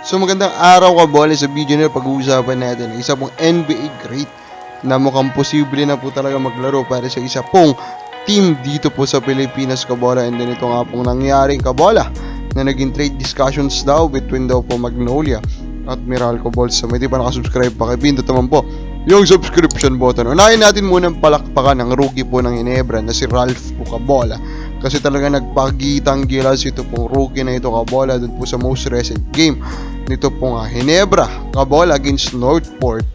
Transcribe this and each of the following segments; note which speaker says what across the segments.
Speaker 1: So magandang araw Kabola, sa video na pag-uusapan natin isa pong NBA great na mukhang posible na po talaga maglaro para sa isa pong team dito po sa Pilipinas Kabola. And then ito nga pong nangyaring Kabola na naging trade discussions daw between daw po Magnolia at Meralco Balls. So may di pa nakasubscribe pa, pindot naman po yung subscription button. Unahin natin muna ang palakpakan ng rookie po ng Ginebra na si Ralph po Kabola. Kasi talaga nagpagitang gilas ito pong rookie na ito Kabola dun po sa most recent game nito pong Ginebra Kabola against Northport,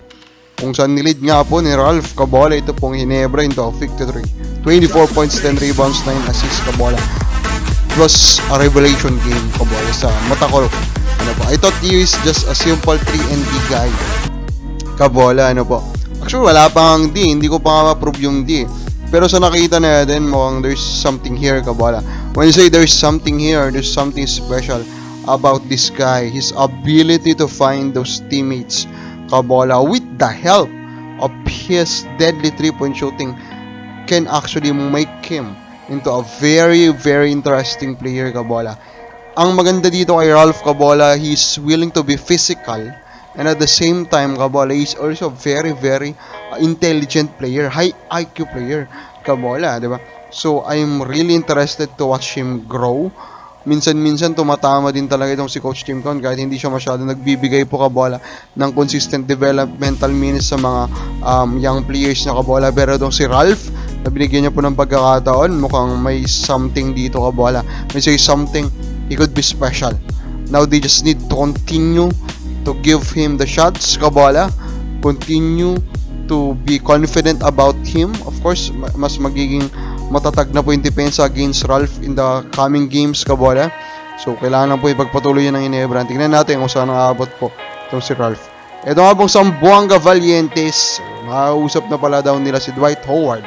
Speaker 1: kung saan nilid nga po ni Ralph Kabola ito pong Ginebra into a victory. 24 points, 10 rebounds, 9 assists Kabola. It was a revelation game Kabola sa mata ko. Ano po, I thought he is just a simple 3-and-D guy Kabola, ano po. Actually wala pa ang D, hindi ko pa nga ma-prove yung D. Pero sa nakita natin, mukhang there's something here Kabola. When you say there's something here, there's something special about this guy. His ability to find those teammates Kabola with the help of his deadly 3-point shooting can actually make him into a very interesting player Kabola. Ang maganda dito kay Ralph Kabola, he's willing to be physical, and at the same time Kabola, he's also very intelligent player, high IQ player Kabola, di ba? So I'm really interested to watch him grow. Minsan tumatama din talaga itong si Coach Tim Cone kahit hindi siya masyado nagbibigay po Kabola ng consistent developmental minutes sa mga young players na Kabola. Pero itong si Ralph, na binigyan niya po ng pagkakataon, mukhang may something dito Kabola. May say something, he could be special. Now they just need to continue to give him the shots Kabola, continue to be confident about him. Of course, mas magiging matatag na po yung depensa against Ralph in the coming games Kabola. So kailangan po ipagpatuloy yan ng Ginebra. Tingnan natin kung saan nakaabot po itong si Ralph. Ito nga pong Zamboanga Valientes, makausap na pala daw nila si Dwight Howard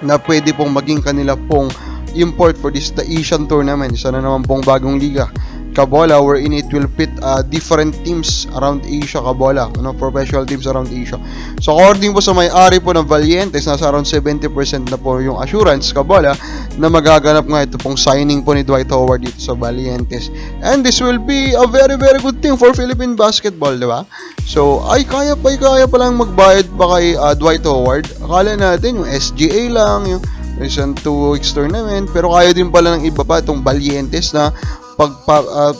Speaker 1: na pwede pong maging kanila pong import for this the Asian tournament. Isa na naman pong bagong liga Kabola, wherein it will pit different teams around Asia Kabola, professional teams around Asia. So according po sa may-ari po ng Valientes, nasa around 70% na po yung assurance Kabola na magaganap nga ito pong signing po ni Dwight Howard dito sa Valientes. And this will be a very good thing for Philippine basketball, di ba? So kaya pa lang magbayad pa kay Dwight Howard. Akala natin yung SGA lang, yung recent 2 weeks tournament, pero kaya din pala ng iba pa itong Valientes na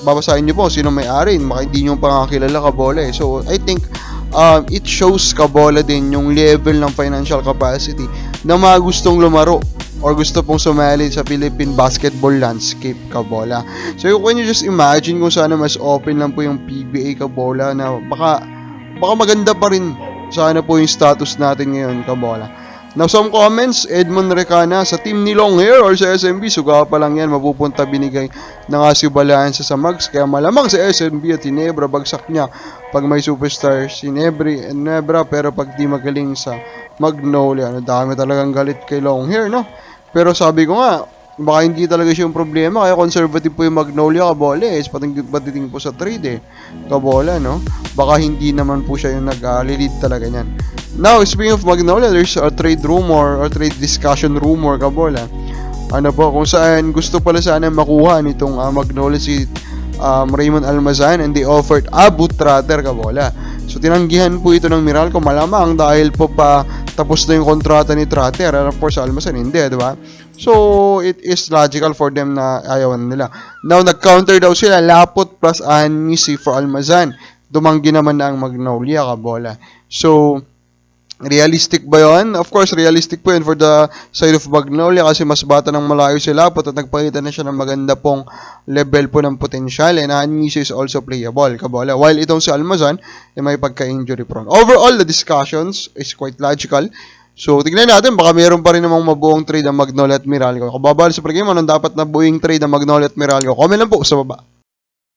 Speaker 1: babasahin nyo po sino may-ari, hindi nyo pa kakilala Kabola eh. So I think it shows Kabola din yung level ng financial capacity na mga gustong lumaro or gusto pong sumali sa Philippine basketball landscape Kabola. So when you just imagine kung sana mas open lang po yung PBA Kabola, na baka maganda pa rin sana po yung status natin ngayon Kabola. Now some comments, Edmond Recana, sa team ni Longhair or sa SMB, suga pa lang yan, mapupunta binigay na nga si Balaan sa Mags, kaya malamang sa SMB at Ginebra, bagsak niya pag may superstar si Ginebra, pero pag di magaling sa Magnolia, dami talagang galit kay Longhair, no? Pero sabi ko nga, baka hindi talaga siya yung problema, kaya conservative po yung Magnolia Kabola eh, patiting po sa trade eh Kabola, no? Baka hindi naman po siya yung nag-lead talaga niyan. Now, speaking of Magnolia, there's a trade rumor or trade discussion rumor Kabola. Ano po, kung saan gusto pala sana makuha nitong Magnolia si Raymond Almazan, and they offered Abu Tratter Kabola. So tinanggihan po ito ng Meralco, malamang dahil po pa tapos na yung kontrata ni Tratter, and of course Almazan hindi, di ba? So it is logical for them na ayawan nila. Now nag-counter daw sila, Lapot plus Anisi for Almazan. Dumanggi naman na ang Magnolia Kabola. So realistic ba yun? Of course, realistic po yun for the side of Magnolia kasi mas bata ng malayo si Lapot at nagpakita na siya ng maganda pong level po ng potential, and Anisi is also playable Kabola. While itong si Almazan may pagka-injury prone. Overall, the discussions is quite logical. So, tignan natin, baka mayroon pa rin namang mabuong trade ang Magnolia at Meralco. Kababal sa pregame, anong dapat na buing trade ang Magnolia at Meralco? Comment lang po sa baba.